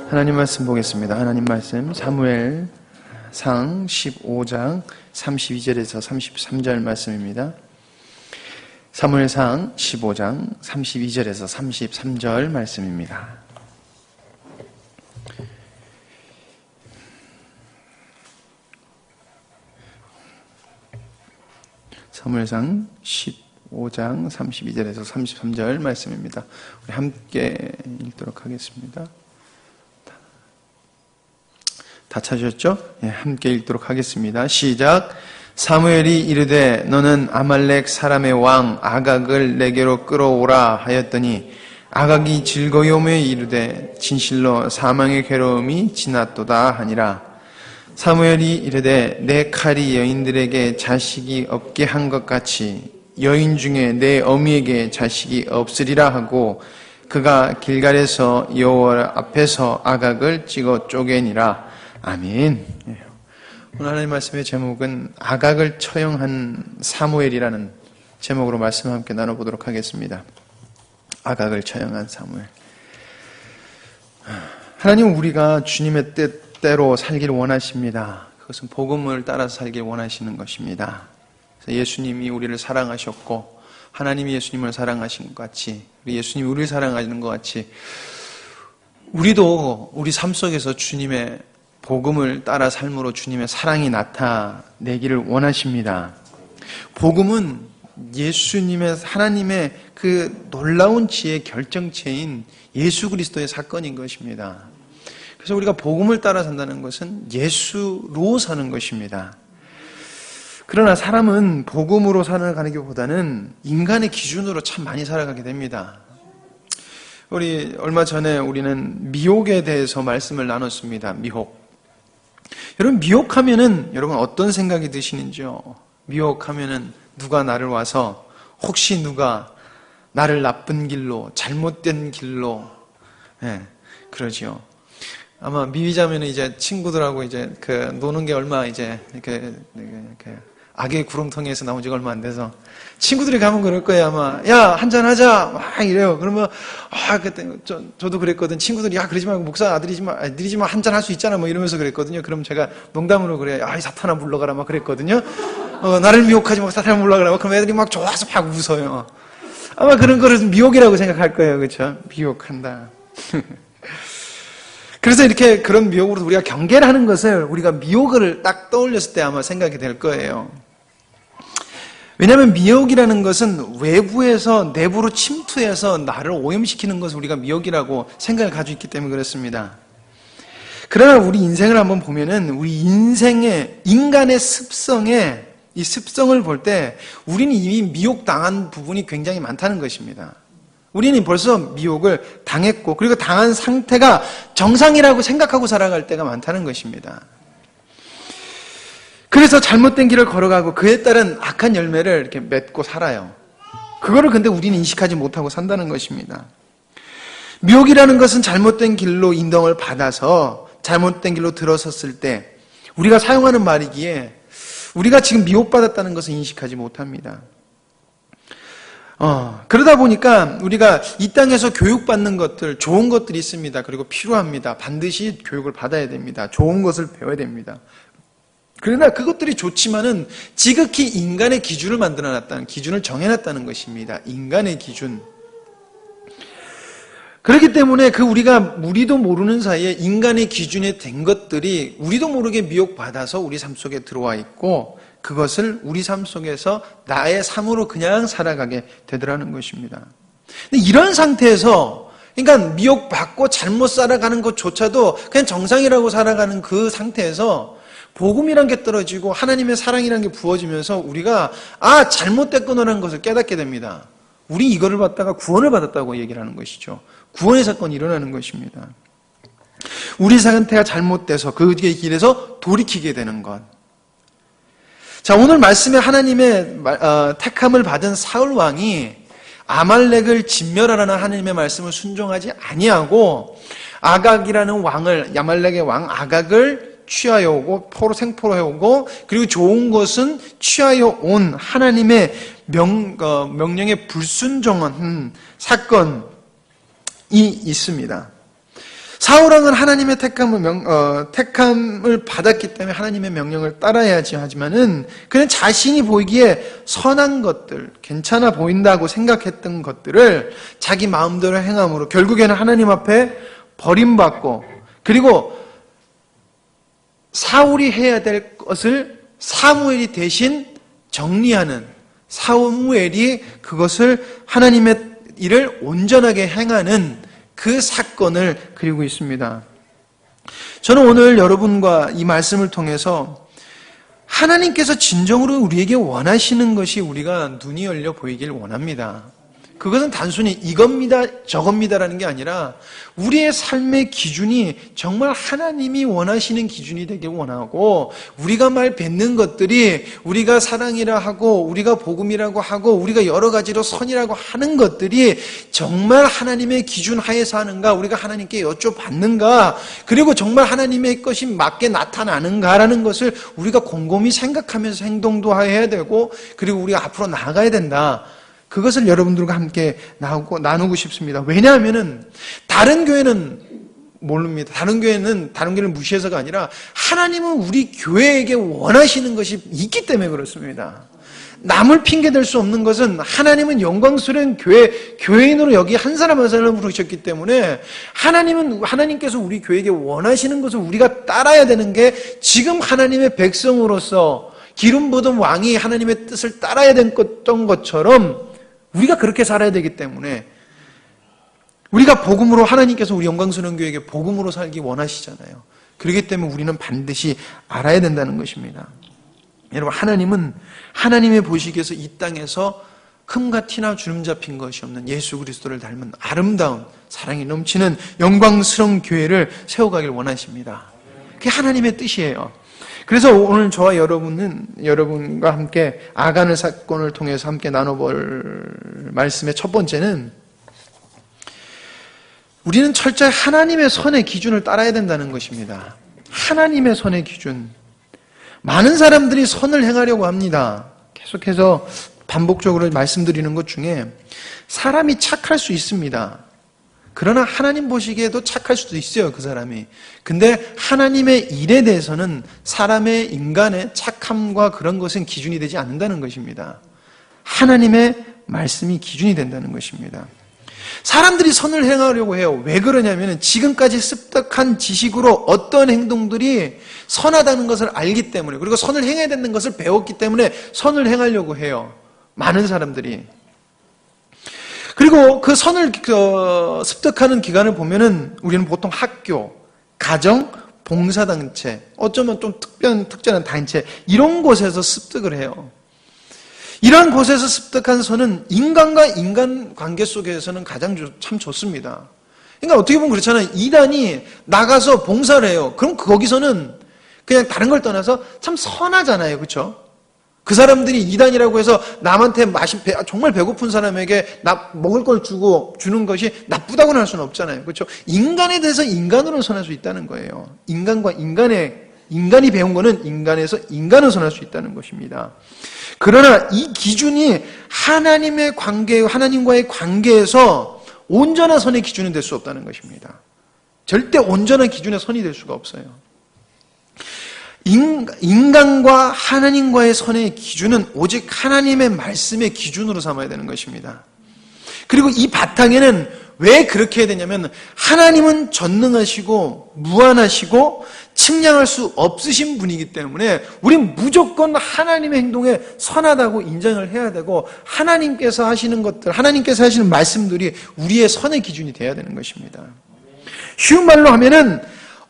하나님 말씀 보겠습니다. 하나님 말씀 사무엘상 15장 32절에서 33절 말씀입니다. 사무엘상 15장 32절에서 33절 말씀입니다. 사무엘상 15장 32절에서 33절 말씀입니다. 우리 함께 읽도록 하겠습니다. 다 찾으셨죠? 예, 함께 읽도록 하겠습니다. 시작. 사무엘이 이르되 너는 아말렉 사람의 왕 아각을 내게로 끌어오라 하였더니 아각이 즐거이오며 이르되 진실로 사망의 괴로움이 지났도다 하니라. 사무엘이 이르되 내 칼이 여인들에게 자식이 없게 한 것 같이 여인 중에 내 어미에게 자식이 없으리라 하고 그가 길갈에서 여호와 앞에서 아각을 찍어 쪼개니라. 아멘. 오늘 하나님 말씀의 제목은 아각을 처형한 사무엘이라는 제목으로 말씀 함께 나눠보도록 하겠습니다. 아각을 처형한 사무엘. 하나님은 우리가 주님의 뜻대로 살길 원하십니다. 그것은 복음을 따라서 살길 원하시는 것입니다. 그래서 예수님이 우리를 사랑하셨고 하나님이 예수님을 사랑하신 것 같이 예수님이 우리를 사랑하시는 것 같이 우리도 우리 삶 속에서 주님의 복음을 따라 삶으로 주님의 사랑이 나타내기를 원하십니다. 복음은 예수님의 하나님의 그 놀라운 지혜의 결정체인 예수 그리스도의 사건인 것입니다. 그래서 우리가 복음을 따라 산다는 것은 예수로 사는 것입니다. 그러나 사람은 복음으로 살아가기보다는 인간의 기준으로 참 많이 살아가게 됩니다. 우리 얼마 전에 우리는 미혹에 대해서 말씀을 나눴습니다. 미혹. 여러분 미혹하면은 여러분 어떤 생각이 드시는지요? 미혹하면은 누가 나를 와서 혹시 누가 나를 나쁜 길로 잘못된 길로 그러지요. 아마 미비자면은 이제 친구들하고 이제 노는 게 얼마 이제 이렇게 악의 구렁텅이에서 나온 지가 얼마 안 돼서 친구들이 가면 그럴 거예요. 아마 야 한잔 하자 막 이래요. 그러면 그때 저도 그랬거든. 친구들이 야 그러지 말고 목사 아들이지만 한잔 할 수 있잖아 뭐 이러면서 그랬거든요. 그럼 제가 농담으로 그래요. 이 사탄아 물러가라 막 그랬거든요. 나를 미혹하지 마 사탄아 물러가라 막. 그럼 애들이 막 좋아서 막 웃어요. 아마 그런 거를 미혹이라고 생각할 거예요. 그렇죠? 미혹한다. 그래서 이렇게 그런 미혹으로 우리가 경계를 하는 것을 우리가 미혹을 딱 떠올렸을 때 아마 생각이 될 거예요. 왜냐하면 미혹이라는 것은 외부에서 내부로 침투해서 나를 오염시키는 것을 우리가 미혹이라고 생각을 가지고 있기 때문에 그렇습니다. 그러나 우리 인생을 한번 보면은 우리 인생의 인간의 습성에 이 습성을 볼 때 우리는 이미 미혹당한 부분이 굉장히 많다는 것입니다. 우리는 벌써 미혹을 당했고 그리고 당한 상태가 정상이라고 생각하고 살아갈 때가 많다는 것입니다. 그래서 잘못된 길을 걸어가고 그에 따른 악한 열매를 이렇게 맺고 살아요. 그거를 근데 우리는 인식하지 못하고 산다는 것입니다. 미혹이라는 것은 잘못된 길로 인도를 받아서 잘못된 길로 들어섰을 때 우리가 사용하는 말이기에 우리가 지금 미혹받았다는 것을 인식하지 못합니다. 그러다 보니까 우리가 이 땅에서 교육받는 것들, 좋은 것들이 있습니다. 그리고 필요합니다. 반드시 교육을 받아야 됩니다. 좋은 것을 배워야 됩니다. 그러나 그것들이 좋지만은 지극히 인간의 기준을 만들어놨다는, 기준을 정해놨다는 것입니다. 인간의 기준. 그렇기 때문에 우리도 모르는 사이에 인간의 기준에 된 것들이 우리도 모르게 미혹받아서 우리 삶 속에 들어와 있고 그것을 우리 삶 속에서 나의 삶으로 그냥 살아가게 되더라는 것입니다. 근데 이런 상태에서 그러니까 미혹받고 잘못 살아가는 것조차도 그냥 정상이라고 살아가는 그 상태에서 복음이란 게 떨어지고 하나님의 사랑이란 게 부어지면서 우리가 잘못됐구나라는 것을 깨닫게 됩니다. 우리 이거를 받다가 구원을 받았다고 얘기를 하는 것이죠. 구원의 사건이 일어나는 것입니다. 우리 상태가 잘못돼서 그 길에서 돌이키게 되는 것. 자, 오늘 말씀에 하나님의 택함을 받은 사울 왕이 아말렉을 진멸하라는 하나님의 말씀을 순종하지 아니하고 아각이라는 왕을, 아말렉의 왕 아각을 취하여 오고 생포로 해오고 그리고 좋은 것은 취하여 온 하나님의 명령에 불순종한 사건이 있습니다. 사울왕은 하나님의 택함을 받았기 때문에 하나님의 명령을 따라야지 하지만은 그는 자신이 보이기에 선한 것들, 괜찮아 보인다고 생각했던 것들을 자기 마음대로 행함으로 결국에는 하나님 앞에 버림받고, 그리고 사울이 해야 될 것을 사무엘이 대신 정리하는, 사무엘이 그것을 하나님의 일을 온전하게 행하는 그 사건을 그리고 있습니다. 저는 오늘 여러분과 이 말씀을 통해서 하나님께서 진정으로 우리에게 원하시는 것이 우리가 눈이 열려 보이길 원합니다. 그것은 단순히 이겁니다, 저겁니다라는 게 아니라 우리의 삶의 기준이 정말 하나님이 원하시는 기준이 되길 원하고, 우리가 말 뱉는 것들이 우리가 사랑이라 하고 우리가 복음이라고 하고 우리가 여러 가지로 선이라고 하는 것들이 정말 하나님의 기준 하에서 하는가, 우리가 하나님께 여쭤봤는가, 그리고 정말 하나님의 것이 맞게 나타나는가라는 것을 우리가 곰곰이 생각하면서 행동도 해야 되고, 그리고 우리가 앞으로 나아가야 된다. 그것을 여러분들과 함께 나누고 싶습니다. 왜냐하면은 다른 교회는 모릅니다. 다른 교회를 무시해서가 아니라 하나님은 우리 교회에게 원하시는 것이 있기 때문에 그렇습니다. 남을 핑계댈 수 없는 것은 하나님은 영광스러운 교회인으로 여기 한 사람 한 사람을 부르셨기 때문에 하나님께서 우리 교회에게 원하시는 것을 우리가 따라야 되는 게, 지금 하나님의 백성으로서 기름 부은 왕이 하나님의 뜻을 따라야 됐던 것처럼 우리가 그렇게 살아야 되기 때문에, 우리가 복음으로, 하나님께서 우리 영광스러운 교회에게 복음으로 살기 원하시잖아요. 그렇기 때문에 우리는 반드시 알아야 된다는 것입니다. 여러분, 하나님은 하나님의 보시기에서 이 땅에서 흠과 티나 주름 잡힌 것이 없는 예수 그리스도를 닮은 아름다운 사랑이 넘치는 영광스러운 교회를 세워가길 원하십니다. 그게 하나님의 뜻이에요. 그래서 오늘 저와 여러분과 함께 아간의 사건을 통해서 함께 나눠볼 말씀의 첫 번째는, 우리는 철저히 하나님의 선의 기준을 따라야 된다는 것입니다. 하나님의 선의 기준. 많은 사람들이 선을 행하려고 합니다. 계속해서 반복적으로 말씀드리는 것 중에, 사람이 착할 수 있습니다. 그러나 하나님 보시기에도 착할 수도 있어요, 그 사람이. 근데 하나님의 일에 대해서는 사람의, 인간의 착함과 그런 것은 기준이 되지 않는다는 것입니다. 하나님의 말씀이 기준이 된다는 것입니다. 사람들이 선을 행하려고 해요. 왜 그러냐면 지금까지 습득한 지식으로 어떤 행동들이 선하다는 것을 알기 때문에, 그리고 선을 행해야 되는 것을 배웠기 때문에 선을 행하려고 해요, 많은 사람들이. 그리고 그 선을 습득하는 기간을 보면은 우리는 보통 학교, 가정, 봉사단체, 어쩌면 좀 특별한 단체, 이런 곳에서 습득을 해요. 이런 곳에서 습득한 선은 인간과 인간 관계 속에서는 가장 참 좋습니다. 그러니까 어떻게 보면 그렇잖아요. 이단이 나가서 봉사를 해요. 그럼 거기서는 그냥 다른 걸 떠나서 참 선하잖아요. 그렇죠? 그 사람들이 이단이라고 해서 남한테 정말 배고픈 사람에게 먹을 걸 주는 것이 나쁘다고는 할 수는 없잖아요. 그렇죠? 인간에 대해서 인간으로 선할 수 있다는 거예요. 인간이 배운 거는 인간에서 인간으로 선할 수 있다는 것입니다. 그러나 이 기준이 하나님과의 관계에서 온전한 선의 기준은 될 수 없다는 것입니다. 절대 온전한 기준의 선이 될 수가 없어요. 인간과 하나님과의 선의 기준은 오직 하나님의 말씀의 기준으로 삼아야 되는 것입니다. 그리고 이 바탕에는 왜 그렇게 해야 되냐면, 하나님은 전능하시고 무한하시고 측량할 수 없으신 분이기 때문에 우린 무조건 하나님의 행동에 선하다고 인정을 해야 되고, 하나님께서 하시는 것들, 하나님께서 하시는 말씀들이 우리의 선의 기준이 되어야 되는 것입니다. 쉬운 말로 하면은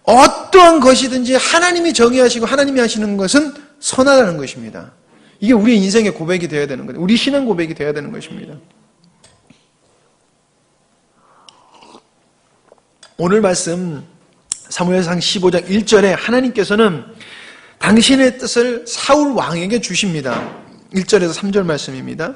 어떠한 것이든지 하나님이 정의하시고 하나님이 하시는 것은 선하다는 것입니다. 이게 우리 인생의 고백이 되어야 되는 거예요. 우리 신앙 고백이 되어야 되는 것입니다. 오늘 말씀 사무엘상 15장 1절에 하나님께서는 당신의 뜻을 사울 왕에게 주십니다. 1절에서 3절 말씀입니다.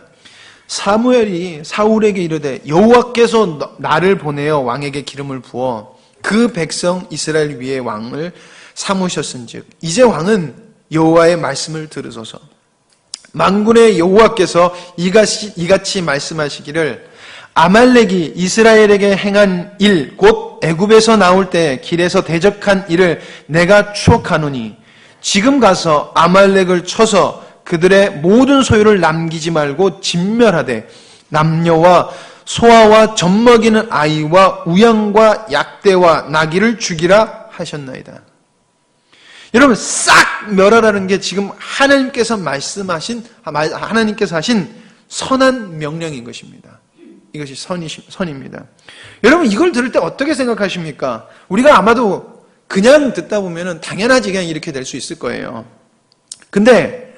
사무엘이 사울에게 이르되 여호와께서 나를 보내어 왕에게 기름을 부어 그 백성 이스라엘 위에 왕을 삼으셨은즉 이제 왕은 여호와의 말씀을 들으소서. 만군의 여호와께서 이같이 말씀하시기를 아말렉이 이스라엘에게 행한 일 곧 곧 애굽에서 나올 때 길에서 대적한 일을 내가 추억하노니 지금 가서 아말렉을 쳐서 그들의 모든 소유를 남기지 말고 진멸하되 남녀와 소아와 젖먹이는 아이와 우양과 약대와 나귀를 죽이라 하셨나이다. 여러분, 싹 멸하라는 게 지금 하나님께서 하신 선한 명령인 것입니다. 이것이 선입니다. 여러분, 이걸 들을 때 어떻게 생각하십니까? 우리가 아마도 그냥 듣다 보면은 당연하지 그냥 이렇게 될 수 있을 거예요. 근데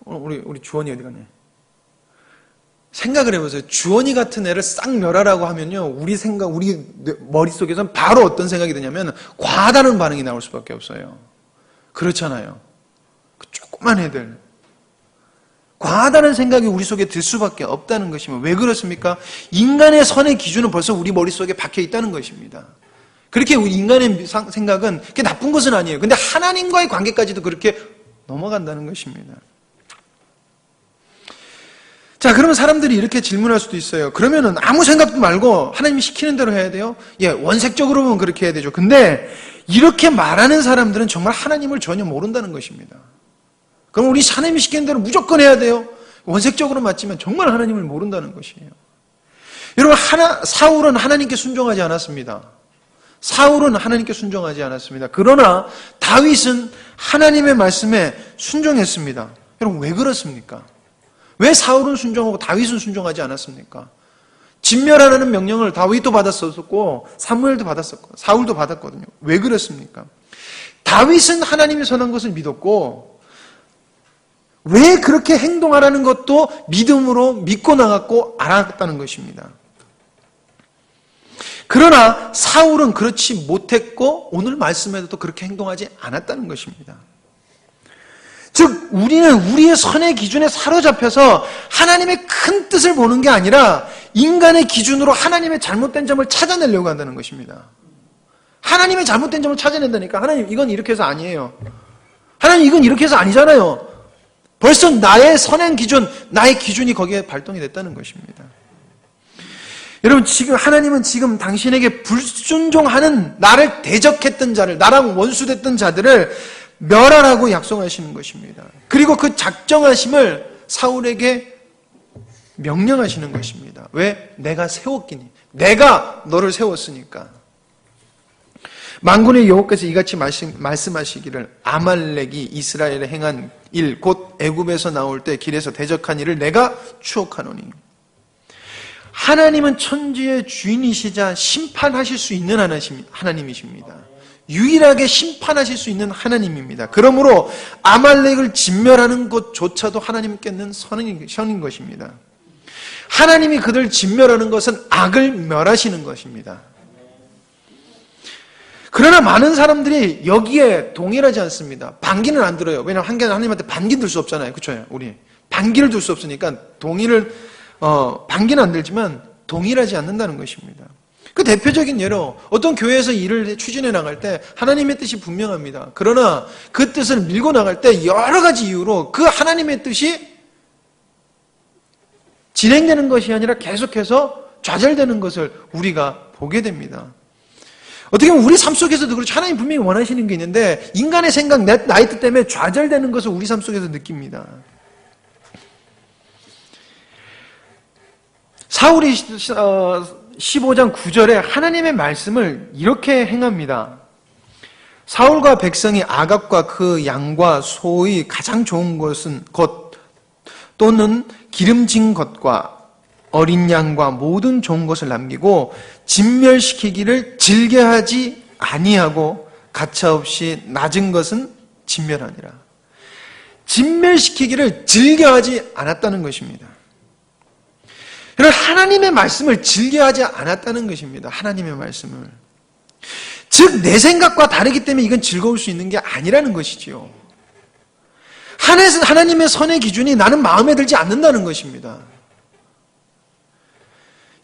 우리 주원이 어디 갔네? 생각을 해보세요. 주원이 같은 애를 싹 멸하라고 하면요, 우리 머릿속에선 바로 어떤 생각이 드냐면 과다른 반응이 나올 수밖에 없어요. 그렇잖아요. 그 조그만 애들. 과다는 생각이 우리 속에 들 수밖에 없다는 것이면 왜 그렇습니까? 인간의 선의 기준은 벌써 우리 머릿속에 박혀 있다는 것입니다. 그렇게 우리 인간의 생각은 그게 나쁜 것은 아니에요. 근데 하나님과의 관계까지도 그렇게 넘어간다는 것입니다. 자, 그러면 사람들이 이렇게 질문할 수도 있어요. 그러면은 아무 생각도 말고 하나님이 시키는 대로 해야 돼요? 예, 원색적으로 보면 그렇게 해야 되죠. 근데 이렇게 말하는 사람들은 정말 하나님을 전혀 모른다는 것입니다. 그럼 우리 하나님이 시키는 대로 무조건 해야 돼요? 원색적으로 맞지만 정말 하나님을 모른다는 것이에요. 여러분, 사울은 하나님께 순종하지 않았습니다. 사울은 하나님께 순종하지 않았습니다. 그러나 다윗은 하나님의 말씀에 순종했습니다. 여러분, 왜 그렇습니까? 왜 사울은 순종하고 다윗은 순종하지 않았습니까? 진멸하라는 명령을 다윗도 받았었고 사무엘도 받았었고 사울도 받았거든요. 왜 그렇습니까? 다윗은 하나님이 선한 것을 믿었고 왜 그렇게 행동하라는 것도 믿음으로 믿고 나갔고 알았다는 것입니다. 그러나 사울은 그렇지 못했고 오늘 말씀에도 또 그렇게 행동하지 않았다는 것입니다. 즉 우리는 우리의 선의 기준에 사로잡혀서 하나님의 큰 뜻을 보는 게 아니라 인간의 기준으로 하나님의 잘못된 점을 찾아내려고 한다는 것입니다. 하나님의 잘못된 점을 찾아낸다니까. 하나님 이건 이렇게 해서 아니에요. 하나님 이건 이렇게 해서 아니잖아요. 벌써 나의 선행 기준, 나의 기준이 거기에 발동이 됐다는 것입니다. 여러분, 지금 하나님은 지금 당신에게 불순종하는 나를 대적했던 자를, 나랑 원수됐던 자들을 멸하라고 약속하시는 것입니다. 그리고 그 작정하심을 사울에게 명령하시는 것입니다. 왜? 내가 세웠기니. 내가 너를 세웠으니까. 만군의 여호와께서 이같이 말씀하시기를 아말렉이 이스라엘에 행한 일, 곧 애굽에서 나올 때 길에서 대적한 일을 내가 추억하노니. 하나님은 천지의 주인이시자 심판하실 수 있는 하나님이십니다. 유일하게 심판하실 수 있는 하나님입니다. 그러므로 아말렉을 진멸하는 것조차도 하나님께는 선인 것입니다. 하나님이 그들 진멸하는 것은 악을 멸하시는 것입니다. 그러나 많은 사람들이 여기에 동일하지 않습니다. 반기는 안 들어요. 왜냐하면 하나님한테 반기 들 수 없잖아요. 그렇죠? 우리 반기를 들 수 없으니까 반기는 안 들지만 동일하지 않는다는 것입니다. 그 대표적인 예로 어떤 교회에서 일을 추진해 나갈 때 하나님의 뜻이 분명합니다. 그러나 그 뜻을 밀고 나갈 때 여러 가지 이유로 그 하나님의 뜻이 진행되는 것이 아니라 계속해서 좌절되는 것을 우리가 보게 됩니다. 어떻게 보면 우리 삶 속에서도 그렇죠. 하나님 분명히 원하시는 게 있는데 인간의 생각, 나의 뜻 때문에 좌절되는 것을 우리 삶 속에서 느낍니다. 사울이 15장 9절에 하나님의 말씀을 이렇게 행합니다. 사울과 백성이 아갑과 그 양과 소의 가장 좋은 것은 것 또는 기름진 것과 어린 양과 모든 좋은 것을 남기고 진멸시키기를 즐겨하지 아니하고 가차없이 낮은 것은 진멸하니라. 진멸시키기를 즐겨하지 않았다는 것입니다. 하나님의 말씀을 즐겨하지 않았다는 것입니다. 하나님의 말씀을. 즉 내 생각과 다르기 때문에 이건 즐거울 수 있는 게 아니라는 것이지요. 하나님의 선의 기준이 나는 마음에 들지 않는다는 것입니다.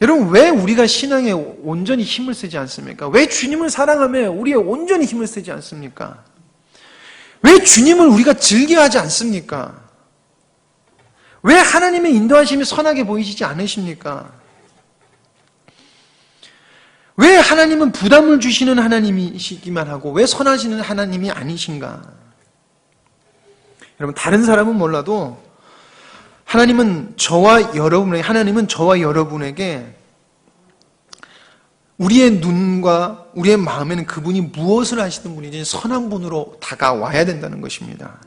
여러분, 왜 우리가 신앙에 온전히 힘을 쓰지 않습니까? 왜 주님을 사랑하며 우리의 온전히 힘을 쓰지 않습니까? 왜 주님을 우리가 즐겨하지 않습니까? 왜 하나님의 인도하심이 선하게 보이시지 않으십니까? 왜 하나님은 부담을 주시는 하나님이시기만 하고 왜 선하시는 하나님이 아니신가? 여러분, 다른 사람은 몰라도 하나님은 저와 여러분에게 우리의 눈과 우리의 마음에는 그분이 무엇을 하시는 분인지 선한 분으로 다가와야 된다는 것입니다.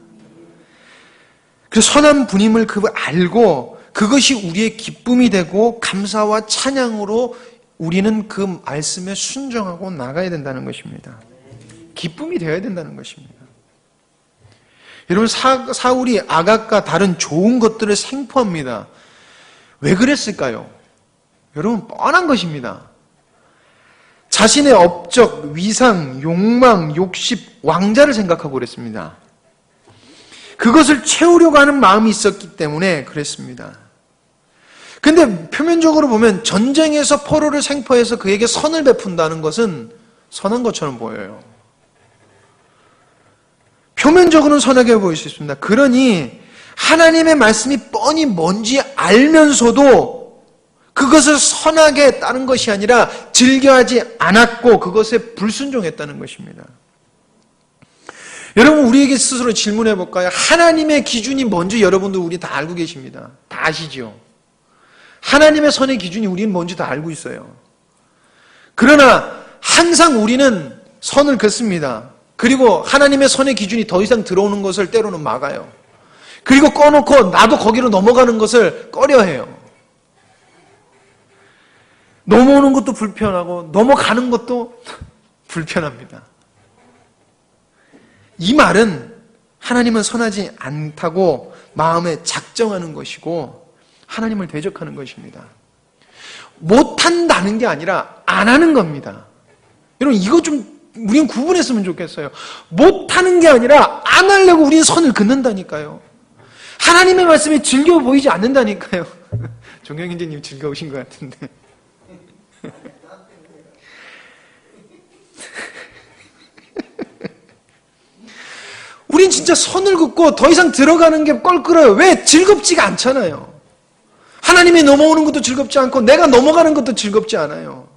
그래서 선한 분임을 알고 그것이 우리의 기쁨이 되고 감사와 찬양으로 우리는 그 말씀에 순종하고 나가야 된다는 것입니다. 기쁨이 되어야 된다는 것입니다. 여러분, 사울이 아각과 다른 좋은 것들을 생포합니다. 왜 그랬을까요? 여러분, 뻔한 것입니다. 자신의 업적, 위상, 욕망, 욕심, 왕자를 생각하고 그랬습니다. 그것을 채우려고 하는 마음이 있었기 때문에 그랬습니다. 근데 표면적으로 보면 전쟁에서 포로를 생포해서 그에게 선을 베푼다는 것은 선한 것처럼 보여요. 표면적으로는 선하게 보일 수 있습니다. 그러니 하나님의 말씀이 뻔히 뭔지 알면서도 그것을 선하게 따른 것이 아니라 즐겨하지 않았고 그것에 불순종했다는 것입니다. 여러분, 우리에게 스스로 질문해 볼까요? 하나님의 기준이 뭔지 여러분들 우리 다 알고 계십니다. 다 아시죠? 하나님의 선의 기준이 우리는 뭔지 다 알고 있어요. 그러나 항상 우리는 선을 긋습니다. 그리고 하나님의 선의 기준이 더 이상 들어오는 것을 때로는 막아요. 그리고 꺼놓고 나도 거기로 넘어가는 것을 꺼려해요. 넘어오는 것도 불편하고 넘어가는 것도 불편합니다. 이 말은 하나님은 선하지 않다고 마음에 작정하는 것이고 하나님을 대적하는 것입니다. 못한다는 게 아니라 안 하는 겁니다. 여러분, 이거 좀 우리는 구분했으면 좋겠어요. 못하는 게 아니라 안 하려고 우리는 선을 긋는다니까요. 하나님의 말씀이 즐거워 보이지 않는다니까요. 종영인재님 즐거우신 것 같은데. 우린 진짜 선을 긋고 더 이상 들어가는 게 껄끄러워요. 왜? 즐겁지가 않잖아요. 하나님이 넘어오는 것도 즐겁지 않고 내가 넘어가는 것도 즐겁지 않아요.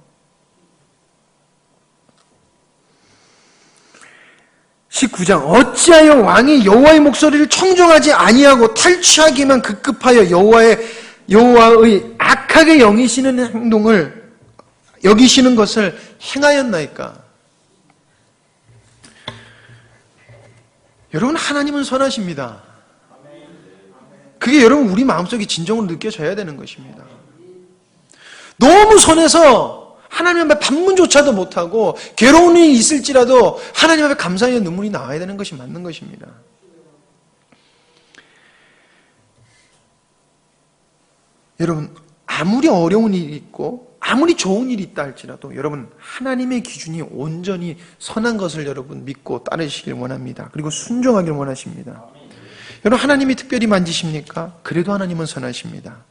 19장, 어찌하여 왕이 여호와의 목소리를 청종하지 아니하고 탈취하기만 급급하여 여호와의 악하게 여기시는 것을 행하였나이까? 여러분, 하나님은 선하십니다. 그게 여러분 우리 마음속에 진정으로 느껴져야 되는 것입니다. 너무 선해서 하나님 앞에 반문조차도 못하고 괴로운 일이 있을지라도 하나님 앞에 감사의 눈물이 나와야 되는 것이 맞는 것입니다. 여러분, 아무리 어려운 일이 있고 아무리 좋은 일이 있다 할지라도 여러분, 하나님의 기준이 온전히 선한 것을 여러분 믿고 따르시길 원합니다. 그리고 순종하길 원하십니다. 여러분, 하나님이 특별히 만지십니까? 그래도 하나님은 선하십니다.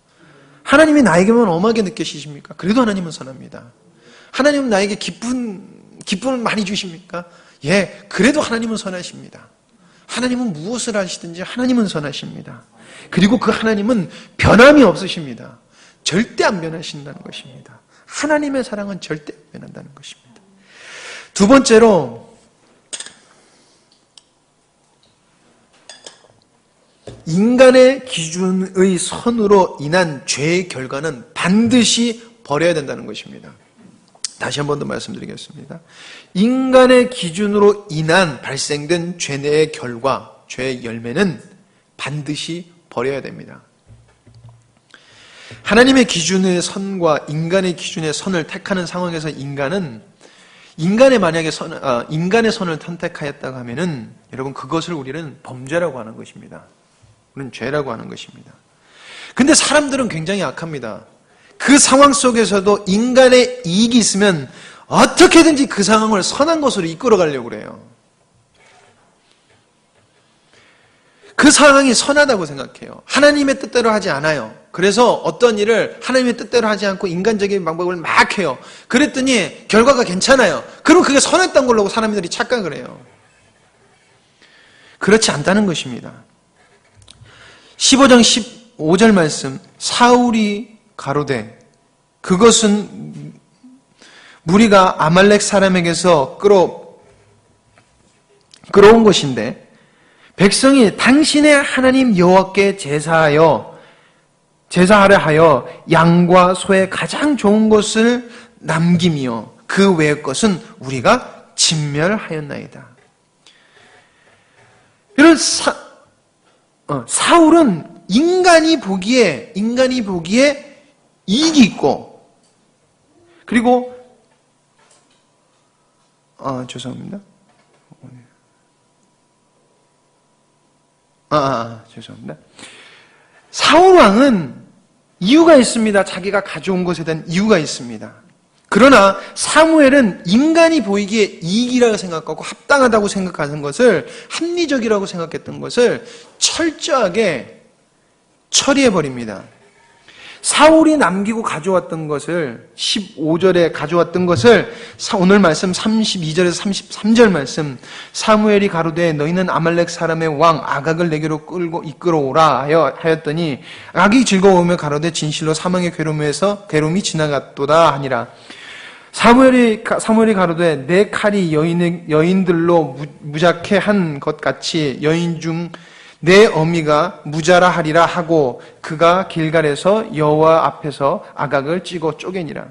하나님이 나에게만 엄하게 느껴지십니까? 그래도 하나님은 선합니다. 하나님은 나에게 기쁨을 많이 주십니까? 예, 그래도 하나님은 선하십니다. 하나님은 무엇을 하시든지 하나님은 선하십니다. 그리고 그 하나님은 변함이 없으십니다. 절대 안 변하신다는 것입니다. 하나님의 사랑은 절대 안 변한다는 것입니다. 두 번째로, 인간의 기준의 선으로 인한 죄의 결과는 반드시 버려야 된다는 것입니다. 다시 한 번 더 말씀드리겠습니다. 인간의 기준으로 인한 발생된 죄의 결과, 죄의 열매는 반드시 버려야 됩니다. 하나님의 기준의 선과 인간의 기준의 선을 택하는 상황에서 인간의 선을 선택하였다고 하면은 여러분, 그것을 우리는 범죄라고 하는 것입니다. 우리는 죄라고 하는 것입니다. 근데 사람들은 굉장히 악합니다. 그 상황 속에서도 인간의 이익이 있으면 어떻게든지 그 상황을 선한 것으로 이끌어 가려고 그래요. 그 상황이 선하다고 생각해요. 하나님의 뜻대로 하지 않아요. 그래서 어떤 일을 하나님의 뜻대로 하지 않고 인간적인 방법을 막 해요. 그랬더니 결과가 괜찮아요. 그럼 그게 선했던 걸로 사람들이 착각을 해요. 그렇지 않다는 것입니다. 15장 15절 말씀, 사울이 가로되 그것은 무리가 아말렉 사람에게서 끌어온 것인데 백성이 당신의 하나님 여호와께 제사하려 하여 양과 소의 가장 좋은 것을 남기며 그 외의 것은 우리가 진멸하였나이다. 이런 사울은 인간이 보기에 이익이 있고, 그리고 죄송합니다. 죄송합니다. 사울 왕은 이유가 있습니다. 자기가 가져온 것에 대한 이유가 있습니다. 그러나 사무엘은 인간이 보이기에 이익이라고 생각하고 합당하다고 생각하는 것을, 합리적이라고 생각했던 것을 철저하게 처리해버립니다. 사울이 남기고 가져왔던 것을, 15절에 가져왔던 것을, 오늘 말씀 32절에서 33절 말씀, 사무엘이 가로되 너희는 아말렉 사람의 왕 아각을 내게로 이끌어오라 하였더니 악이 즐거워하며 가로되 진실로 사망의 괴로움이 지나갔도다 하니라. 사무엘이 가로되 내 칼이 여인들로 무작해 한 것 같이 여인 중 내 어미가 무자라 하리라 하고 그가 길갈에서 여호와 앞에서 아각을 찌고 쪼개니라.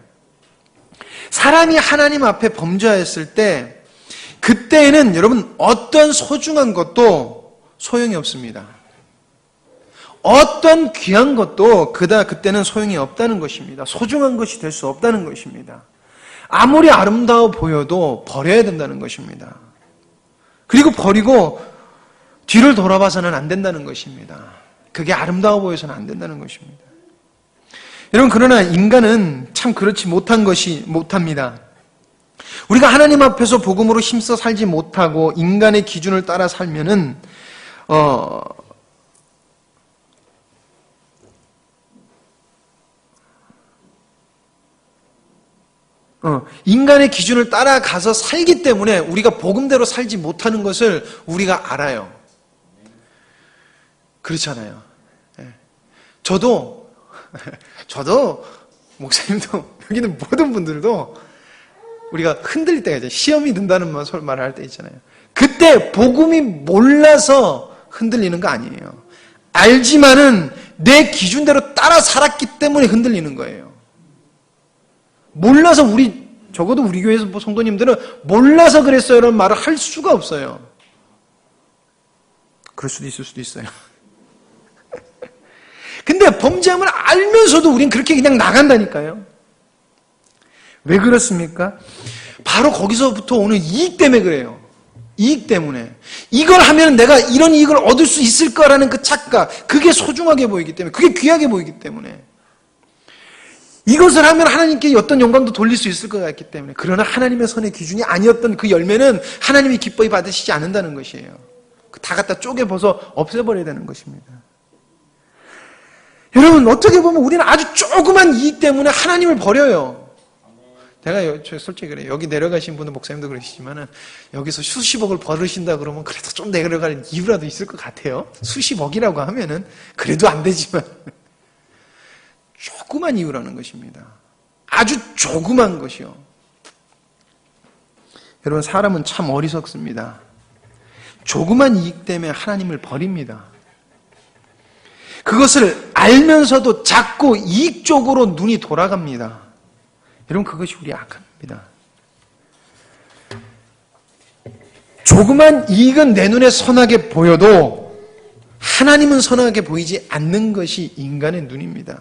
사람이 하나님 앞에 범죄하였을 때, 그때에는 여러분 어떤 소중한 것도 소용이 없습니다. 어떤 귀한 것도 그때는 소용이 없다는 것입니다. 소중한 것이 될 수 없다는 것입니다. 아무리 아름다워 보여도 버려야 된다는 것입니다. 그리고 버리고 뒤를 돌아봐서는 안 된다는 것입니다. 그게 아름다워 보여서는 안 된다는 것입니다. 여러분, 그러나 인간은 참 그렇지 못합니다. 우리가 하나님 앞에서 복음으로 힘써 살지 못하고 인간의 기준을 따라 살면은 인간의 기준을 따라가서 살기 때문에 우리가 복음대로 살지 못하는 것을 우리가 알아요. 그렇잖아요. 저도 목사님도 여기 있는 모든 분들도 우리가 흔들릴 때가 있잖아요. 시험이 든다는 말을 할 때 있잖아요. 그때 복음이 몰라서 흔들리는 거 아니에요. 알지만은 내 기준대로 따라 살았기 때문에 흔들리는 거예요. 몰라서 적어도 우리 교회에서 성도님들은 몰라서 그랬어요 라는 말을 할 수가 없어요. 그럴 수도 있을 수도 있어요. 근데 범죄함을 알면서도 우린 그렇게 그냥 나간다니까요. 왜 그렇습니까? 바로 거기서부터 오는 이익 때문에 그래요. 이익 때문에. 이걸 하면 내가 이런 이익을 얻을 수 있을 거라는 그 착각, 그게 소중하게 보이기 때문에, 그게 귀하게 보이기 때문에. 이것을 하면 하나님께 어떤 영광도 돌릴 수 있을 것 같기 때문에. 그러나 하나님의 선의 기준이 아니었던 그 열매는 하나님이 기뻐히 받으시지 않는다는 것이에요. 다 갖다 쪼개버서 없애버려야 되는 것입니다. 여러분, 어떻게 보면 우리는 아주 조그만 이익 때문에 하나님을 버려요. 내가 솔직히 그래요. 여기 내려가신 분은 목사님도 그러시지만은 여기서 수십억을 벌으신다 그러면 그래도 좀 내려갈 이유라도 있을 것 같아요. 수십억이라고 하면은 그래도 안 되지만 조그만 이유라는 것입니다. 아주 조그만 것이요. 여러분, 사람은 참 어리석습니다. 조그만 이익 때문에 하나님을 버립니다. 그것을 알면서도 자꾸 이익 쪽으로 눈이 돌아갑니다. 여러분, 그것이 우리의 악합니다. 조그만 이익은 내 눈에 선하게 보여도 하나님은 선하게 보이지 않는 것이 인간의 눈입니다.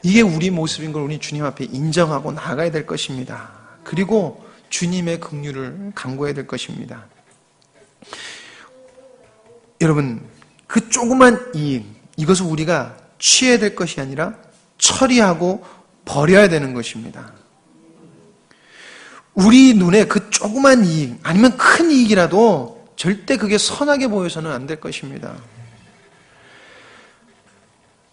이게 우리 모습인 걸 우리 주님 앞에 인정하고 나아가야 될 것입니다. 그리고 주님의 긍휼을 간구해야 될 것입니다. 여러분, 그 조그만 이익, 이것을 우리가 취해야 될 것이 아니라 처리하고 버려야 되는 것입니다. 우리 눈에 그 조그만 이익, 아니면 큰 이익이라도 절대 그게 선하게 보여서는 안 될 것입니다.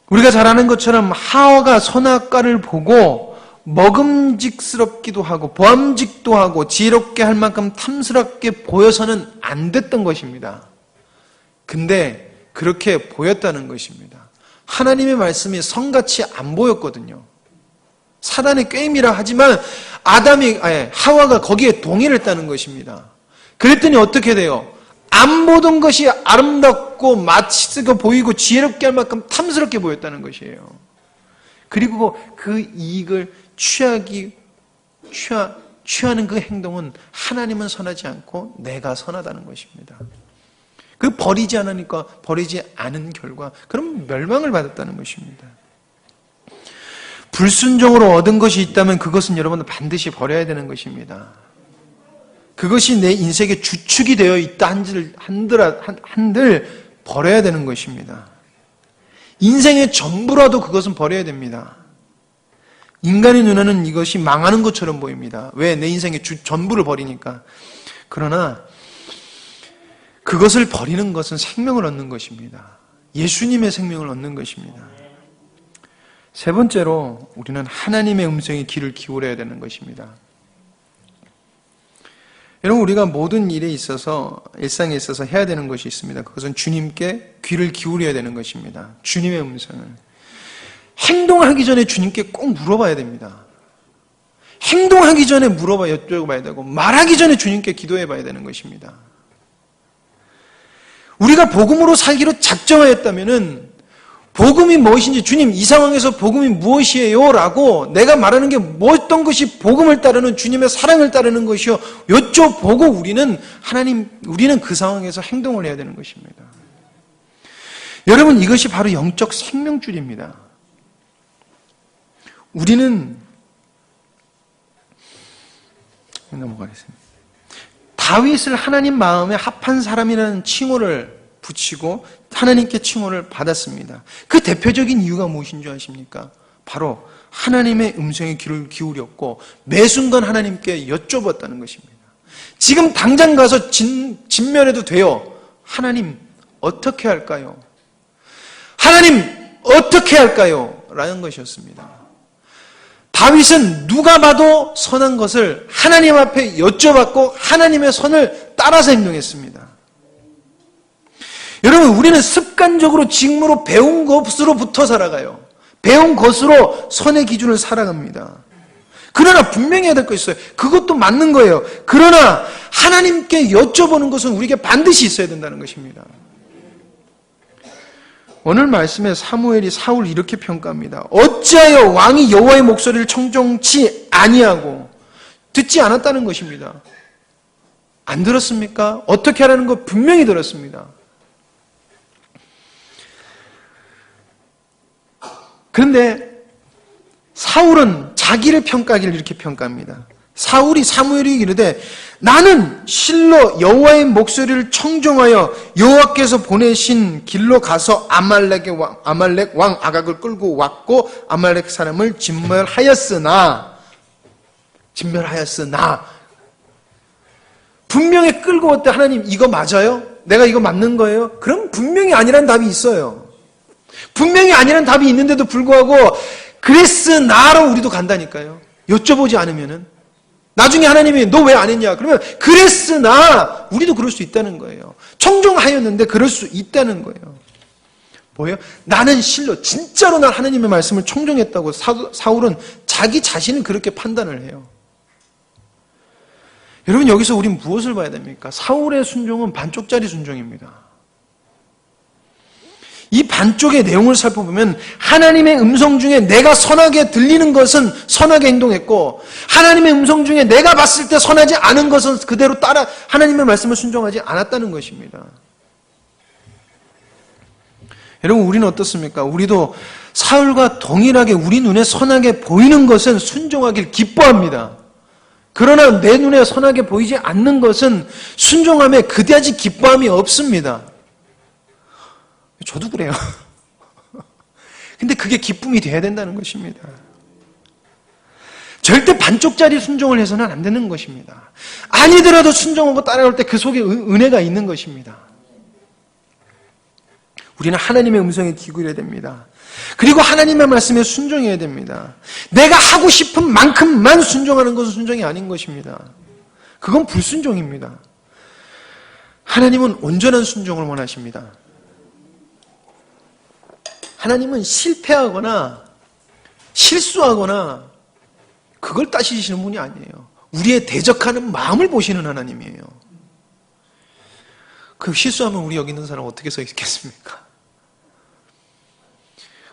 우리가 잘 아는 것처럼 하와가 선악과를 보고 먹음직스럽기도 하고 보암직도 하고 지혜롭게 할 만큼 탐스럽게 보여서는 안 됐던 것입니다. 근데 그렇게 보였다는 것입니다. 하나님의 말씀이 성같이 안 보였거든요. 사단의 꾀임이라 하지만 하와가 거기에 동의를 했다는 것입니다. 그랬더니 어떻게 돼요? 안 보던 것이 아름답고 맛있게 보이고 지혜롭게 할 만큼 탐스럽게 보였다는 것이에요. 그리고 그 이익을 취하는 그 행동은 하나님은 선하지 않고 내가 선하다는 것입니다. 그 버리지 않으니까 버리지 않은 결과 그럼 멸망을 받았다는 것입니다. 불순종으로 얻은 것이 있다면 그것은 여러분 반드시 버려야 되는 것입니다. 그것이 내 인생의 주축이 되어 있다 한들 버려야 되는 것입니다. 인생의 전부라도 그것은 버려야 됩니다. 인간의 눈에는 이것이 망하는 것처럼 보입니다. 왜? 내 인생의 전부를 버리니까. 그러나 그것을 버리는 것은 생명을 얻는 것입니다. 예수님의 생명을 얻는 것입니다. 세 번째로 우리는 하나님의 음성에 귀를 기울여야 되는 것입니다. 여러분, 우리가 모든 일에 있어서 일상에 있어서 해야 되는 것이 있습니다. 그것은 주님께 귀를 기울여야 되는 것입니다. 주님의 음성을. 행동하기 전에 주님께 꼭 물어봐야 됩니다. 행동하기 전에 여쭤봐야 되고 말하기 전에 주님께 기도해 봐야 되는 것입니다. 우리가 복음으로 살기로 작정하였다면은 복음이 무엇인지 주님 이 상황에서 복음이 무엇이에요? 라고 내가 말하는 게 어떤 것이 복음을 따르는 주님의 사랑을 따르는 것이요 여쭤보고 우리는 그 상황에서 행동을 해야 되는 것입니다. 여러분 이것이 바로 영적 생명줄입니다. 우리는 넘어가겠습니다. 다윗을 하나님 마음에 합한 사람이라는 칭호를 붙이고 하나님께 칭호를 받았습니다. 그 대표적인 이유가 무엇인 줄 아십니까? 바로 하나님의 음성에 귀를 기울였고 매 순간 하나님께 여쭤봤다는 것입니다. 지금 당장 가서 진면해도 돼요. 하나님 어떻게 할까요? 하나님 어떻게 할까요? 라는 것이었습니다. 다윗은 누가 봐도 선한 것을 하나님 앞에 여쭤봤고 하나님의 선을 따라서 행동했습니다. 여러분 우리는 습관적으로 직무로 배운 것으로부터 살아가요. 배운 것으로 선의 기준을 살아갑니다. 그러나 분명히 해야 될 거 있어요. 그것도 맞는 거예요. 그러나 하나님께 여쭤보는 것은 우리에게 반드시 있어야 된다는 것입니다. 오늘 말씀에 사무엘이 사울을 이렇게 평가합니다. 어찌하여 왕이 여호와의 목소리를 청종치 아니하고 듣지 않았다는 것입니다. 안 들었습니까? 어떻게 하라는 거 분명히 들었습니다. 그런데 사울은 자기를 평가하기를 이렇게 평가합니다. 사무엘이 이르되 나는 실로 여호와의 목소리를 청종하여 여호와께서 보내신 길로 가서 아말렉 왕 아각을 끌고 왔고 아말렉 사람을 진멸하였으나 분명히 끌고 왔대. 하나님 이거 맞아요? 내가 이거 맞는 거예요? 그럼 분명히 아니란 답이 있어요. 분명히 아니란 답이 있는데도 불구하고 그랬으나로 우리도 간다니까요. 여쭤보지 않으면은 나중에 하나님이 너 왜 안 했냐? 그러면 그랬으나 우리도 그럴 수 있다는 거예요. 청종하였는데 그럴 수 있다는 거예요. 뭐예요? 나는 실로 진짜로 난 하나님의 말씀을 청종했다고 사울은 자기 자신을 그렇게 판단을 해요. 여러분 여기서 우린 무엇을 봐야 됩니까? 사울의 순종은 반쪽짜리 순종입니다. 이 반쪽의 내용을 살펴보면 하나님의 음성 중에 내가 선하게 들리는 것은 선하게 행동했고 하나님의 음성 중에 내가 봤을 때 선하지 않은 것은 그대로 따라 하나님의 말씀을 순종하지 않았다는 것입니다. 여러분 우리는 어떻습니까? 우리도 사울과 동일하게 우리 눈에 선하게 보이는 것은 순종하길 기뻐합니다. 그러나 내 눈에 선하게 보이지 않는 것은 순종함에 그다지 기뻐함이 없습니다. 저도 그래요. 근데 그게 기쁨이 돼야 된다는 것입니다. 절대 반쪽짜리 순종을 해서는 안 되는 것입니다. 아니더라도 순종하고 따라올 때 그 속에 은혜가 있는 것입니다. 우리는 하나님의 음성에 기울여야 됩니다. 그리고 하나님의 말씀에 순종해야 됩니다. 내가 하고 싶은 만큼만 순종하는 것은 순종이 아닌 것입니다. 그건 불순종입니다. 하나님은 온전한 순종을 원하십니다. 하나님은 실패하거나 실수하거나 그걸 따지시는 분이 아니에요. 우리의 대적하는 마음을 보시는 하나님이에요. 그 실수하면 우리 여기 있는 사람 어떻게 서 있겠습니까?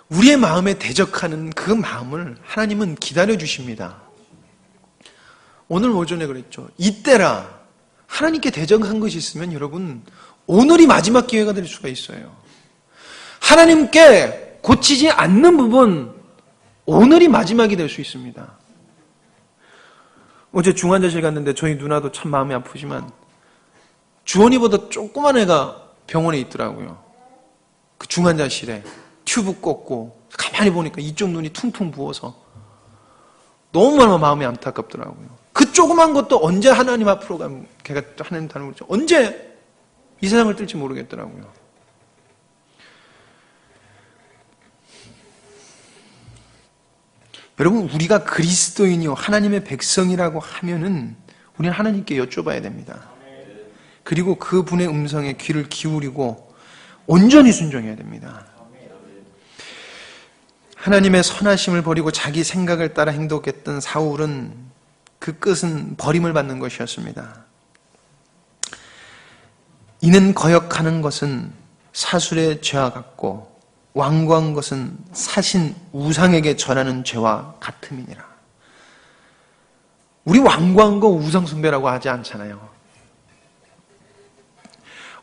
우리의 마음에 대적하는 그 마음을 하나님은 기다려 주십니다. 오늘 오전에 그랬죠. 이때라 하나님께 대적한 것이 있으면 여러분 오늘이 마지막 기회가 될 수가 있어요. 하나님께 고치지 않는 부분 오늘이 마지막이 될 수 있습니다. 어제 중환자실 갔는데 저희 누나도 참 마음이 아프지만 주원이보다 조그만 애가 병원에 있더라고요. 그 중환자실에 튜브 꽂고 가만히 보니까 이쪽 눈이 퉁퉁 부어서 너무 마음이 안타깝더라고요. 그 조그만 것도 언제 하나님 앞으로 가면 걔가 하나님 다는 거죠. 언제 이 세상을 뜰지 모르겠더라고요. 여러분 우리가 그리스도인이요 하나님의 백성이라고 하면은 우리는 하나님께 여쭤봐야 됩니다. 그리고 그분의 음성에 귀를 기울이고 온전히 순종해야 됩니다. 하나님의 선하심을 버리고 자기 생각을 따라 행동했던 사울은 그 끝은 버림을 받는 것이었습니다. 이는 거역하는 것은 사술의 죄와 같고 완고한 것은 사신 우상에게 전하는 죄와 같음이니라. 우리 완고한 거 우상숭배라고 하지 않잖아요.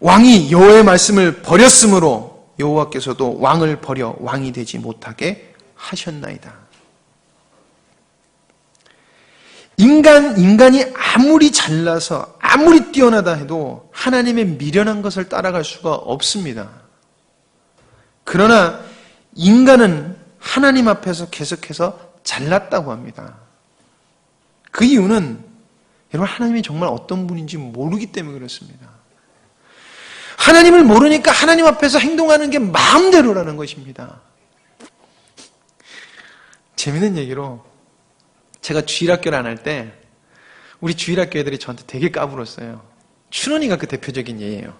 왕이 여호와의 말씀을 버렸으므로 여호와께서도 왕을 버려 왕이 되지 못하게 하셨나이다. 인간이 아무리 잘나서 아무리 뛰어나다 해도 하나님의 미련한 것을 따라갈 수가 없습니다. 그러나 인간은 하나님 앞에서 계속해서 잘났다고 합니다. 그 이유는 여러분 하나님이 정말 어떤 분인지 모르기 때문에 그렇습니다. 하나님을 모르니까 하나님 앞에서 행동하는 게 마음대로라는 것입니다. 재밌는 얘기로 제가 주일학교를 안 할 때 우리 주일학교 애들이 저한테 되게 까불었어요. 춘원이가 그 대표적인 예예요.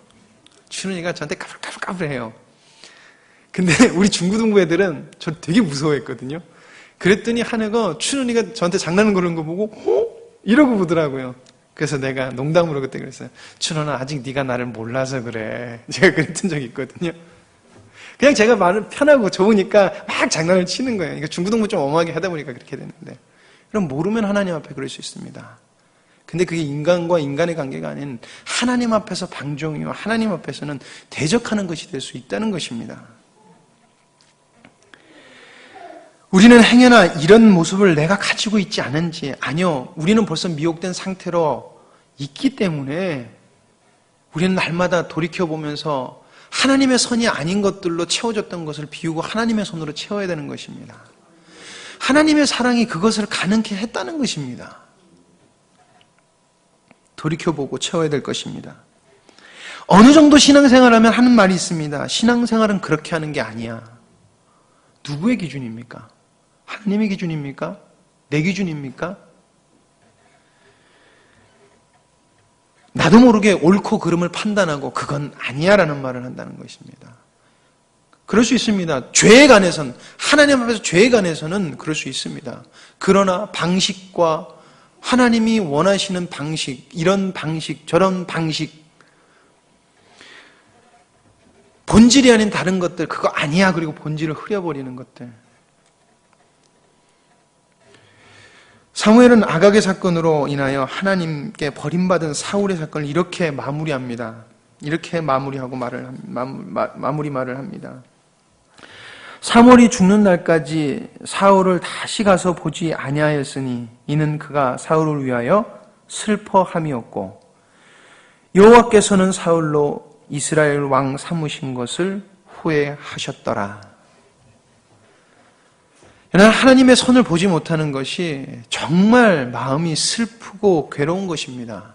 춘원이가 저한테 까불해요. 근데 우리 중고등부 애들은 저를 되게 무서워했거든요. 그랬더니 한 애가 춘원이가 저한테 장난을 거는 거 보고 이러고 보더라고요. 그래서 내가 농담으로 그때 그랬어요. 춘원아 아직 네가 나를 몰라서 그래. 제가 그랬던 적이 있거든요. 그냥 제가 말을 편하고 좋으니까 막 장난을 치는 거예요. 그러니까 중고등부 좀 엄하게 하다 보니까 그렇게 되는데. 그럼 모르면 하나님 앞에 그럴 수 있습니다. 근데 그게 인간과 인간의 관계가 아닌 하나님 앞에서 방종이요 하나님 앞에서는 대적하는 것이 될 수 있다는 것입니다. 우리는 행여나 이런 모습을 내가 가지고 있지 않은지, 아니요, 우리는 벌써 미혹된 상태로 있기 때문에 우리는 날마다 돌이켜보면서 하나님의 선이 아닌 것들로 채워졌던 것을 비우고 하나님의 손으로 채워야 되는 것입니다. 하나님의 사랑이 그것을 가능케 했다는 것입니다. 돌이켜보고 채워야 될 것입니다. 어느 정도 신앙생활하면 하는 말이 있습니다. 신앙생활은 그렇게 하는 게 아니야. 누구의 기준입니까? 하나님의 기준입니까? 내 기준입니까? 나도 모르게 옳고 그름을 판단하고 그건 아니야 라는 말을 한다는 것입니다. 그럴 수 있습니다. 죄에 관해서는, 하나님 앞에서 죄에 관해서는 그럴 수 있습니다. 그러나 방식과 하나님이 원하시는 방식, 이런 방식, 저런 방식, 본질이 아닌 다른 것들, 그거 아니야. 그리고 본질을 흐려버리는 것들. 사무엘은 아각의 사건으로 인하여 하나님께 버림받은 사울의 사건을 이렇게 마무리합니다. 이렇게 마무리하고 마무리 말을 합니다. 사무엘이 죽는 날까지 사울을 다시 가서 보지 아니하였으니 이는 그가 사울을 위하여 슬퍼함이었고 여호와께서는 사울로 이스라엘 왕 삼으신 것을 후회하셨더라. 하나님의 선을 보지 못하는 것이 정말 마음이 슬프고 괴로운 것입니다.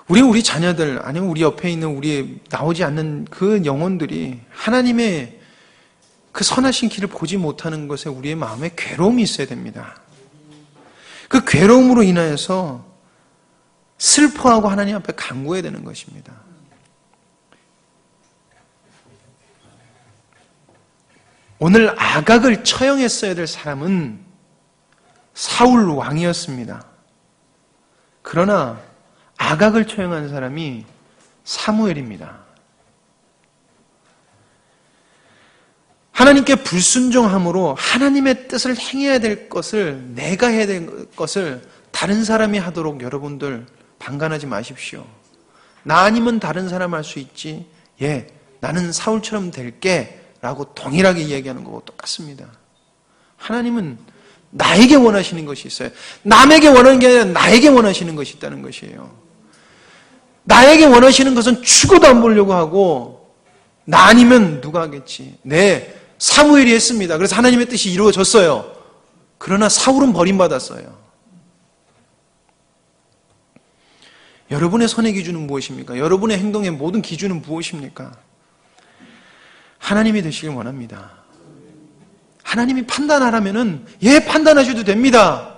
우리 자녀들, 아니면 우리 옆에 있는 우리 나오지 않는 그 영혼들이 하나님의 그 선하신 길을 보지 못하는 것에 우리의 마음에 괴로움이 있어야 됩니다. 그 괴로움으로 인하여서 슬퍼하고 하나님 앞에 간구해야 되는 것입니다. 오늘 아각을 처형했어야 될 사람은 사울 왕이었습니다. 그러나 아각을 처형한 사람이 사무엘입니다. 하나님께 불순종함으로 하나님의 뜻을 행해야 될 것을, 내가 해야 될 것을 다른 사람이 하도록 여러분들 방관하지 마십시오. 나 아니면 다른 사람 할 수 있지. 예, 나는 사울처럼 될게 라고 동일하게 이야기하는 거고 똑같습니다. 하나님은 나에게 원하시는 것이 있어요. 남에게 원하는 게 아니라 나에게 원하시는 것이 있다는 것이에요. 나에게 원하시는 것은 죽어도 안 보려고 하고, 나 아니면 누가 하겠지. 네, 사무엘이 했습니다. 그래서 하나님의 뜻이 이루어졌어요. 그러나 사울은 버림받았어요. 여러분의 선의 기준은 무엇입니까? 여러분의 행동의 모든 기준은 무엇입니까? 하나님이 되시길 원합니다. 하나님이 판단하라면은 예, 판단하셔도 됩니다.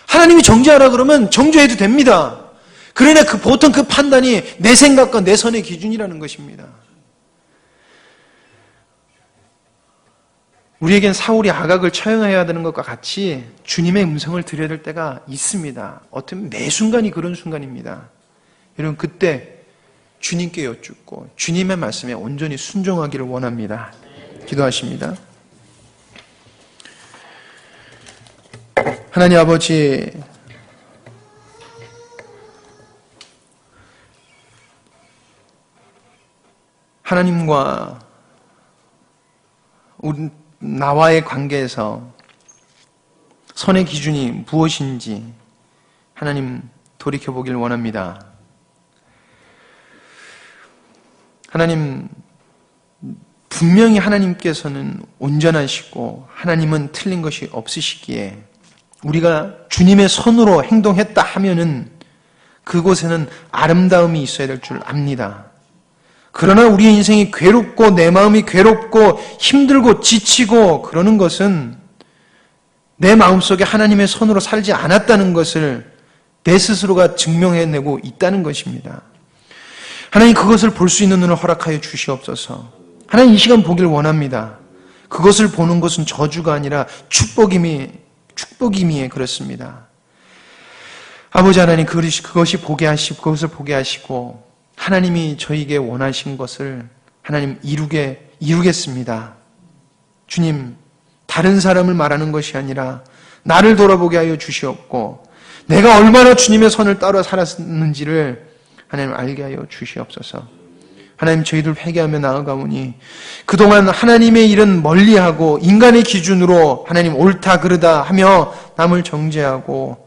하나님이 정죄하라 그러면 정죄해도 됩니다. 그러나 보통 그 판단이 내 생각과 내 선의 기준이라는 것입니다. 우리에겐 사울이 아각을 처형해야 되는 것과 같이 주님의 음성을 들어야 될 때가 있습니다. 어쩌면 매 순간이 그런 순간입니다. 여러분, 그때 주님께 여쭙고 주님의 말씀에 온전히 순종하기를 원합니다. 기도하십니다. 하나님 아버지, 하나님과 나와의 관계에서 선의 기준이 무엇인지 하나님 돌이켜보길 원합니다. 하나님, 분명히 하나님께서는 온전하시고 하나님은 틀린 것이 없으시기에 우리가 주님의 손으로 행동했다 하면은 그곳에는 아름다움이 있어야 될 줄 압니다. 그러나 우리의 인생이 괴롭고 내 마음이 괴롭고 힘들고 지치고 그러는 것은 내 마음속에 하나님의 손으로 살지 않았다는 것을 내 스스로가 증명해내고 있다는 것입니다. 하나님, 그것을 볼 수 있는 눈을 허락하여 주시옵소서. 하나님, 이 시간 보길 원합니다. 그것을 보는 것은 저주가 아니라 축복임이에 그렇습니다. 아버지 하나님, 그것을 보게 하시고 하나님이 저에게 원하신 것을 하나님 이루겠습니다. 주님, 다른 사람을 말하는 것이 아니라 나를 돌아보게 하여 주시옵고 내가 얼마나 주님의 선을 따라 살았는지를 하나님 알게 하여 주시옵소서. 하나님, 저희들 회개하며 나아가오니 그동안 하나님의 일은 멀리하고 인간의 기준으로 하나님 옳다 그르다 하며 남을 정죄하고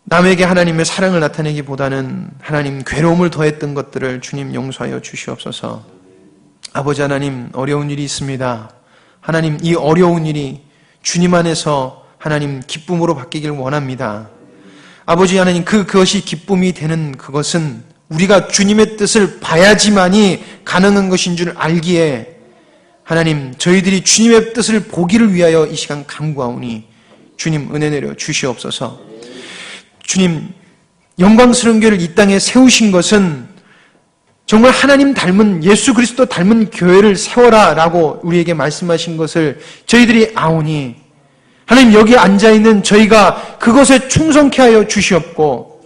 남에게 하나님의 사랑을 나타내기보다는 하나님 괴로움을 더했던 것들을 주님 용서하여 주시옵소서. 아버지 하나님, 어려운 일이 있습니다. 하나님, 이 어려운 일이 주님 안에서 하나님 기쁨으로 바뀌길 원합니다. 아버지 하나님, 그것이 기쁨이 되는 그것은 우리가 주님의 뜻을 봐야지만이 가능한 것인 줄 알기에 하나님, 저희들이 주님의 뜻을 보기를 위하여 이 시간 간구하오니 주님 은혜 내려 주시옵소서. 주님, 영광스러운 교회를 이 땅에 세우신 것은 정말 하나님 닮은, 예수 그리스도 닮은 교회를 세워라 라고 우리에게 말씀하신 것을 저희들이 아오니 하나님, 여기 앉아있는 저희가 그것에 충성케 하여 주시옵고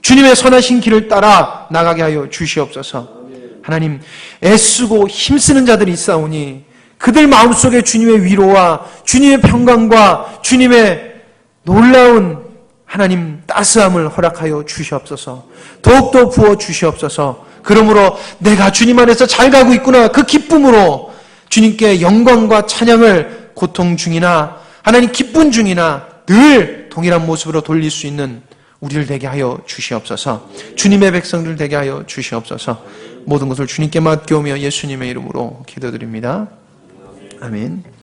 주님의 선하신 길을 따라 나가게 하여 주시옵소서. 하나님, 애쓰고 힘쓰는 자들이 있사오니 그들 마음속에 주님의 위로와 주님의 평강과 주님의 놀라운 하나님 따스함을 허락하여 주시옵소서. 더욱더 부어 주시옵소서. 그러므로 내가 주님 안에서 잘 가고 있구나, 그 기쁨으로 주님께 영광과 찬양을 고통 중이나 하나님 기쁜 중이나 늘 동일한 모습으로 돌릴 수 있는 우리를 되게 하여 주시옵소서. 주님의 백성들 되게 하여 주시옵소서. 모든 것을 주님께 맡겨오며 예수님의 이름으로 기도드립니다. 아멘.